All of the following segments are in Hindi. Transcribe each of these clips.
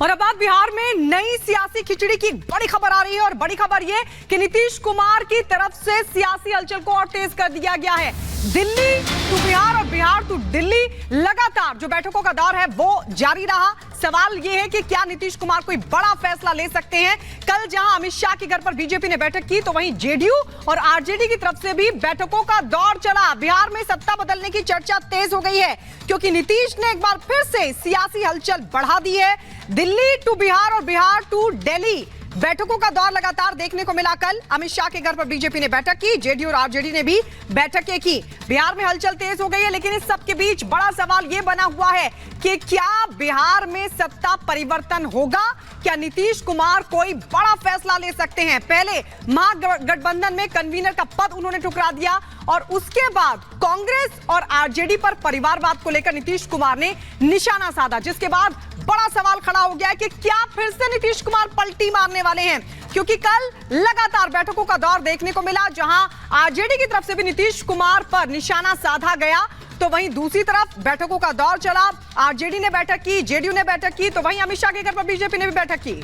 और अब बात बिहार में नई सियासी खिचड़ी की बड़ी खबर आ रही है और बड़ी खबर ये कि नीतीश कुमार की तरफ से सियासी हलचल को और तेज कर दिया गया है। दिल्ली टू बिहार और बिहार टू दिल्ली लगातार जो बैठकों का दौर है वो जारी रहा। सवाल ये है कि क्या नीतीश कुमार कोई बड़ा फैसला ले सकते हैं। कल जहां अमित शाह के घर पर बीजेपी ने बैठक की तो वहीं जेडीयू और आरजेडी की तरफ से भी बैठकों का दौर चला। बिहार में सत्ता बदलने की चर्चा तेज हो गई है क्योंकि नीतीश ने एक बार फिर से सियासी हलचल बढ़ा दी है। दिल्ली टू बिहार और बिहार टू दिल्ली बैठकों का दौर लगातार देखने को मिला। कल अमित शाह के घर पर बीजेपी ने बैठक की, जेडीयू और आरजेडी ने भी बैठकें की। बिहार में हलचल तेज हो गई है, लेकिन इस सब के बीच बड़ा सवाल यह बना हुआ है कि क्या बिहार में सत्ता परिवर्तन होगा। क्या नीतीश कुमार कोई बड़ा फैसला ले सकते हैं। पहले महागठबंधन में कन्वीनर का पद उन्होंने ठुकरा दिया और उसके बाद कांग्रेस और आरजेडी पर परिवारवाद को लेकर नीतीश कुमार ने निशाना साधा, जिसके बाद बड़ा सवाल खड़ा हो गया है कि क्या फिर से नीतीश कुमार पलटी मारने वाले हैं। क्योंकि कल लगातार बैठकों का दौर देखने को मिला, जहां आरजेडी की तरफ से भी नीतीश कुमार पर निशाना साधा गया तो वहीं दूसरी तरफ बैठकों का दौर चला। आरजेडी ने बैठक की, जेडीयू ने बैठक की तो वहीं अमित शाह के घर पर बीजेपी ने भी बैठक की।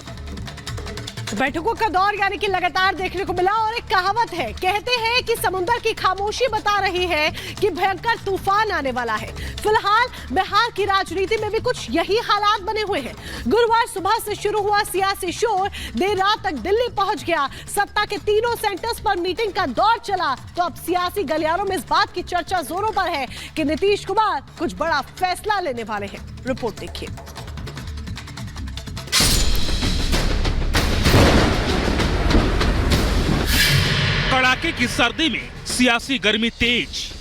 बैठकों का दौर यानी कि लगातार देखने को मिला। और एक कहावत है, कहते हैं कि समुद्र की खामोशी बता रही है कि भयंकर तूफान आने वाला है। फिलहाल बिहार की राजनीति में भी कुछ यही हालात बने हुए हैं। गुरुवार सुबह से शुरू हुआ सियासी शोर देर रात तक दिल्ली पहुंच गया। सत्ता के तीनों सेंटर्स पर मीटिंग का दौर चला तो अब सियासी गलियारों में इस बात की चर्चा जोरों पर है कि नीतीश कुमार कुछ बड़ा फैसला लेने वाले हैं। रिपोर्ट देखिए। कड़ाके की सर्दी में सियासी गर्मी तेज।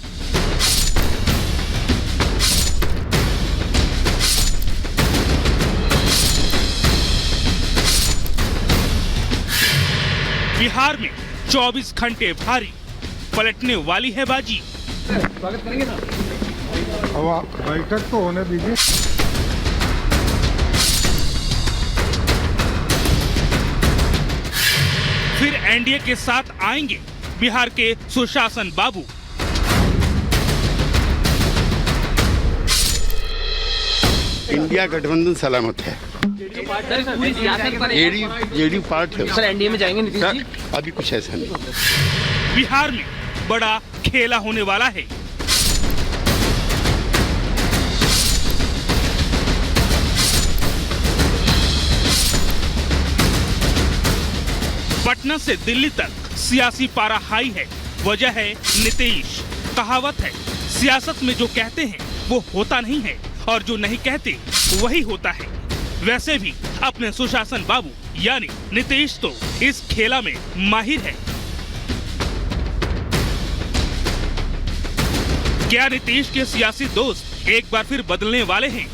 बिहार में 24 घंटे भारी पलटने वाली है बाजी। स्वागत करेंगे ना। अब बैठक तो होने दीजिए। फिर एनडीए के साथ आएंगे बिहार के सुशासन बाबू। इंडिया गठबंधन सलामत है। जेडीयू पार्ट है। सर एनडीए में जाएंगे नीतीश जी? अभी कुछ ऐसा नहीं। बिहार में बड़ा खेला होने वाला है। पटना से दिल्ली तक सियासी पारा हाई है। वजह है नीतीश। कहावत है, सियासत में जो कहते हैं वो होता नहीं है और जो नहीं कहते वही होता है। वैसे भी अपने सुशासन बाबू यानी नीतीश तो इस खेला में माहिर है। क्या नीतीश के सियासी दोस्त एक बार फिर बदलने वाले हैं?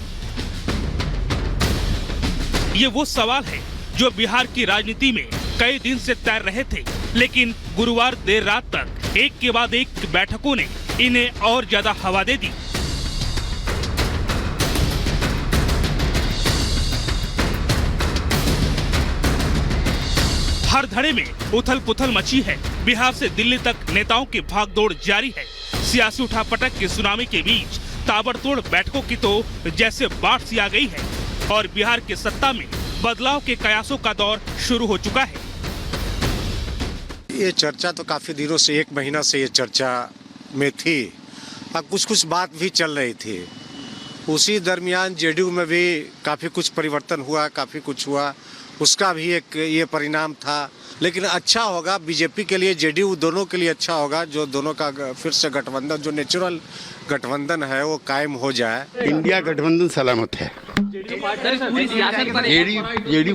ये वो सवाल है जो बिहार की राजनीति में कई दिन से तैर रहे थे, लेकिन गुरुवार देर रात तक एक के बाद एक बैठकों ने इन्हें और ज्यादा हवा दे दी। हर धड़े में उथल पुथल मची है। बिहार से दिल्ली तक नेताओं की भागदौड़ जारी है। सियासी उठापटक के सुनामी के बीच ताबड़तोड़ बैठकों की तो जैसे बाढ़ सी आ गई है और बिहार के सत्ता में बदलाव के कयासों का दौर शुरू हो चुका है। ये चर्चा तो काफी दिनों से, एक महीना से ये चर्चा में थी। अब कुछ बात भी चल रही थी। उसी दरमियान जेडीयू में भी काफी कुछ परिवर्तन हुआ, काफी कुछ हुआ। उसका भी एक ये परिणाम था। लेकिन अच्छा होगा बीजेपी के लिए, जेडीयू दोनों के लिए अच्छा होगा जो दोनों का फिर से गठबंधन, जो नेचुरल गठबंधन है वो कायम हो जाए। इंडिया गठबंधन सलामत है। जेडीयू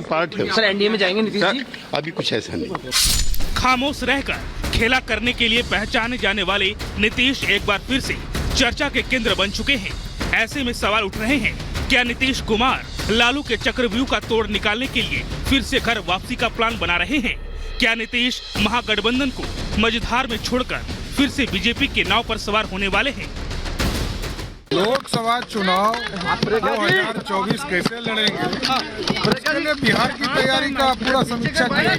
पार्ट है। सर एनडीए में जाएंगे नीतीश जी? अभी कुछ ऐसा नहीं। खामोश रहकर खेला करने के लिए पहचाने जाने वाले नीतीश एक बार फिर से चर्चा के केंद्र बन चुके हैं। ऐसे में सवाल उठ रहे हैं, क्या नीतीश कुमार लालू के चक्रव्यूह का तोड़ निकालने के लिए फिर से घर वापसी का प्लान बना रहे हैं? क्या नीतीश महागठबंधन को मझधार में छोड़कर फिर से बीजेपी के नाव पर सवार होने वाले हैं? लोकसभा चुनाव 2024 कैसे लड़ेंगे, उसके लिए बिहार की तैयारी का पूरा समीक्षा किया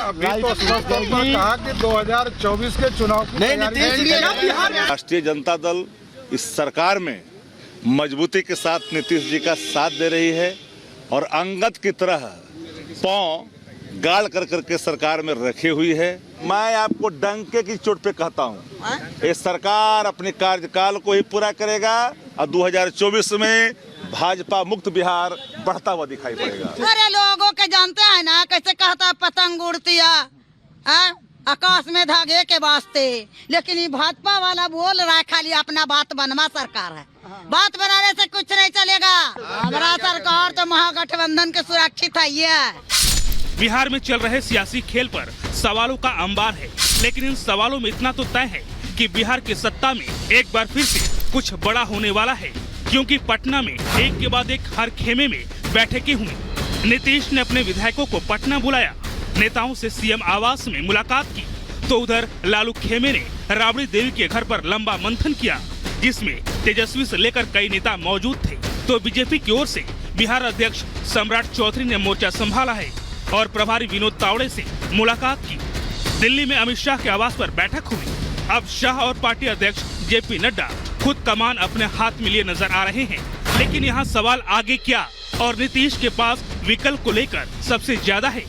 अभी तो स्पष्ट तौर पर कहा कि 2024 के चुनाव की तैयारी। राष्ट्रीय जनता दल इस सरकार में मजबूती के साथ नीतीश जी का साथ दे रही है और अंगद की तरह पांव गाड़ कर करके सरकार में रखी हुई है। मैं आपको डंके की चोट पे कहता हूँ, ये सरकार अपने कार्यकाल को ही पूरा करेगा और 2024 में भाजपा मुक्त बिहार बढ़ता हुआ दिखाई पड़ेगा। अरे लोगों के जानते हैं ना कैसे कहता है पतंग उड़ती है आकाश में धागे के वास्ते, लेकिन ये भाजपा वाला बोल रहा है खाली अपना बात बनवा सरकार है, बात बनाने से कुछ नहीं चलेगा। हमारा सरकार तो महागठबंधन के सुरक्षित है। ये बिहार में चल रहे सियासी खेल पर सवालों का अंबार है, लेकिन इन सवालों में इतना तो तय है कि बिहार की सत्ता में एक बार फिर से कुछ बड़ा होने वाला है, क्योंकि पटना में एक के बाद एक हर खेमे में बैठकें हुई। नीतीश ने अपने विधायकों को पटना बुलाया, नेताओं से सीएम आवास में मुलाकात की, तो उधर लालू खेमे ने राबड़ी देवी के घर पर लंबा मंथन किया, जिसमें तेजस्वी से लेकर कई नेता मौजूद थे। तो बीजेपी की ओर से बिहार अध्यक्ष सम्राट चौधरी ने मोर्चा संभाला है और प्रभारी विनोद तावड़े से मुलाकात की। दिल्ली में अमित शाह के आवास पर बैठक हुई। अब शाह और पार्टी अध्यक्ष जेपी नड्डा खुद कमान अपने हाथ में लिए नजर आ रहे हैं, लेकिन यहाँ सवाल आगे क्या और नीतीश के पास विकल्प को लेकर सबसे ज्यादा है।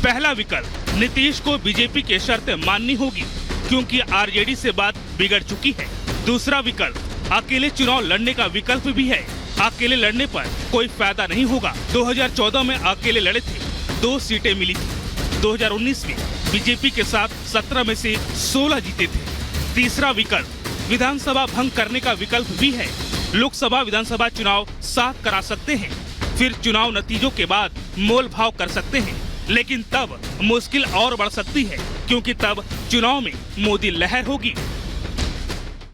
पहला विकल्प, नीतीश को बीजेपी की शर्तें माननी होगी, क्योंकि आरजेडी से बात बिगड़ चुकी है। दूसरा विकल्प, अकेले चुनाव लड़ने का विकल्प भी है। अकेले लड़ने पर कोई फायदा नहीं होगा। 2014 में अकेले लड़े थे, 2 सीटें मिली थी। 2019 में बीजेपी के साथ 17 में से 16 जीते थे। तीसरा विकल्प, विधानसभा भंग करने का विकल्प भी है। लोकसभा विधानसभा चुनाव साथ करा सकते हैं, फिर चुनाव नतीजों के बाद मोल भाव कर सकते हैं, लेकिन तब मुश्किल और बढ़ सकती है, क्योंकि तब चुनाव में मोदी लहर होगी।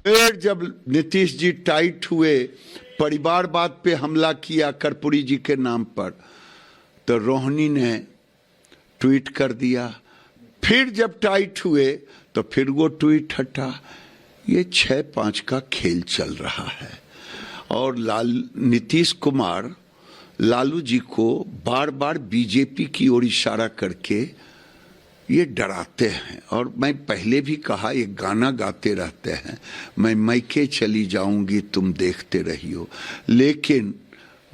फिर जब नीतीश जी टाइट हुए, परिवारवाद पे हमला किया कर्पूरी जी के नाम पर, तो रोहिणी ने ट्वीट कर दिया। फिर जब टाइट हुए तो फिर वो ट्वीट हटा। ये 6-5 का खेल चल रहा है और नीतीश कुमार लालू जी को बार बार बीजेपी की ओर इशारा करके ये डराते हैं। और मैं पहले भी कहा, ये गाना गाते रहते हैं, मैं मैके चली जाऊंगी तुम देखते रहियो, लेकिन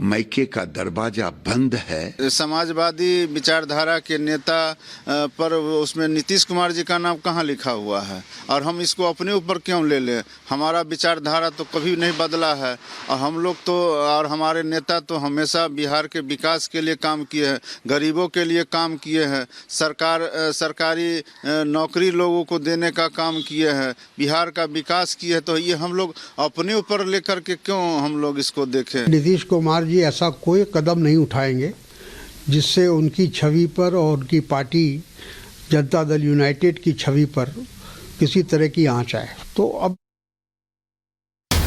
मैके का दरवाजा बंद है। समाजवादी विचारधारा के नेता पर उसमें नीतीश कुमार जी का नाम कहाँ लिखा हुआ है, और हम इसको अपने ऊपर क्यों ले लें? हमारा विचारधारा तो कभी नहीं बदला है और हम लोग तो और हमारे नेता तो हमेशा बिहार के विकास के लिए काम किए हैं, गरीबों के लिए काम किए हैं, सरकारी नौकरी लोगों को देने का काम किए हैं, बिहार का विकास किए हैं। तो ये हम लोग अपने ऊपर लेकर के क्यों हम लोग इसको देखें? नीतीश कुमार जी ऐसा कोई कदम नहीं उठाएंगे जिससे उनकी छवि पर और उनकी पार्टी जनता दल यूनाइटेड की छवि पर किसी तरह की आंच आए। तो अब